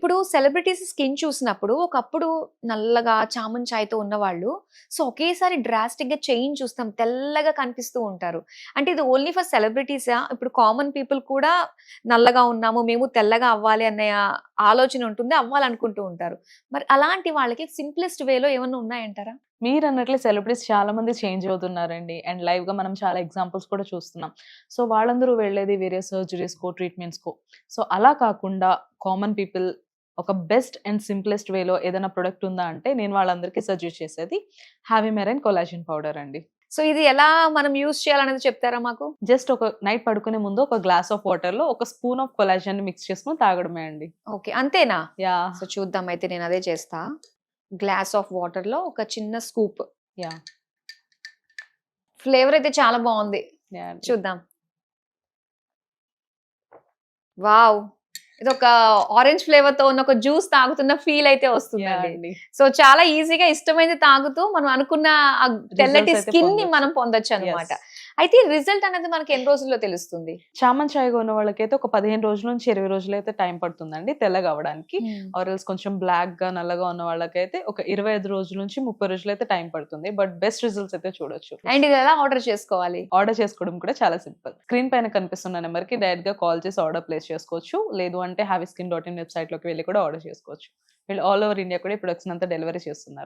ఇప్పుడు celebrities skin చూసినప్పుడు ఒకప్పుడు నల్లగా చామన్ ఛాయ్‌తో ఉన్నవాళ్ళు సో, ఒకేసారి డ్రాస్టిక్‌గా చేంజ్ చూస్తాం. తెల్లగా కనిపిస్తూ ఉంటారు. అంటే ఇది ఓన్లీ ఫర్ సెలబ్రిటీసా? ఇప్పుడు కామన్ పీపుల్ కూడా నల్లగా ఉన్నాము, మేము తెల్లగా అవ్వాలి అనే ఆలోచన ఉంటుంది. అవ్వాలనుకుంటూ ఉంటారు. మరి అలాంటి వాళ్ళకి సింప్లెస్ట్ వేలో ఏమన్నా ఉన్నాయంటారా? మీరన్నట్లే సెలబ్రిటీస్ చాలా మంది చేంజ్ అవుతున్నారండి. అండ్ లైవ్‌గా మనం చాలా ఎగ్జాంపుల్స్ కూడా చూస్తున్నాం. సో, వాళ్ళందరూ వెళ్ళేది వేరే సర్జరీస్‌కో, ట్రీట్మెంట్స్‌కో. సో, అలా కాకుండా కామన్ పీపుల్ ఒక బెస్ట్ అండ్ సింప్లెస్ట్ వేలో ఏదైనా ప్రొడక్ట్ ఉందా అంటే నేను వాళ్ళందరికీ సజెస్ట్ చేసేది హ్యావీ మెరైన్ కొలాజన్ పౌడర్ అండి. సో, ఇది ఎలా మనం యూజ్ చేయాలనేది చెప్తారా మాకు? జస్ట్ ఒక నైట్ పడుకునే ముందు ఒక గ్లాస్ ఆఫ్ వాటర్‌లో ఒక స్పూన్ ఆఫ్ కొలాజన్ మిక్స్ చేసుకొని తాగడమే అండి. ఓకే. అంతేనా? యాహ్! సో, చూద్దాం అయితే నేను అదే చేస్తా. గ్లాస్ ఆఫ్ వాటర్‌లో ఒక చిన్న స్కూప్. యాహ్! ఫ్లేవర్ అయితే చాలా బావుంది. యాహ్! అండి. చూద్దాం. వావ్! ఇదొక ఆరెంజ్ ఫ్లేవర్‌తో ఉన్న ఒక జ్యూస్ తాగుతున్న ఫీల్ అయితే యాహ్! వస్తుందండి. అండి. సో, చాలా ఈజీగా ఇష్టమైనది తాగుతూ మనం అనుకున్న ఆ తెల్లటి రిజల్ట్స్ అయితే స్కిన్‌ని పొందొచ్చు. మనం పొందొచ్చనమాట. యెస్. అయితే రిజల్ట్ అనేది మనకి ఎన్ని రోజుల్లో తెలుస్తుంది? చామన్ ఛాయ్‌గా ఉన్న వాళ్ళకైతే ఒక 15 రోజుల నుంచి 20 రోజులైతే టైం పడుతుందండి తెల్లగా అవ్వడానికి. ఆర్ ఎల్స్ కొంచెం బ్లాక్‌గా, నల్లగా ఉన్న వాళ్ళకైతే ఒక 25 రోజుల నుంచి 30 రోజులైతే టైం పడుతుంది. బట్ బెస్ట్ రిజల్ట్స్ అయితే చూడొచ్చు. అండ్ ఇది ఎలా ఆర్డర్ చేసుకోవాలి? ఆర్డర్ చేసుకోవడం కూడా చాలా సింపుల్. స్క్రీన్ పైన కనిపిస్తున్న నెంబర్‌కి డైరెక్ట్‌గా కాల్ చేసి ఆర్డర్ ప్లేస్ చేసుకోవచ్చు. లేదు అంటే haviskin.in వెబ్‌సైట్‌లోకి వెళ్లి కూడా ఆర్డర్ చేసుకోవచ్చు. వీళ్ళు ఆల్ ఓవర్ ఇండియా కూడా ఈ ప్రొడక్ట్స్‌ని అంతా డెలివరీ చేస్తున్నారు.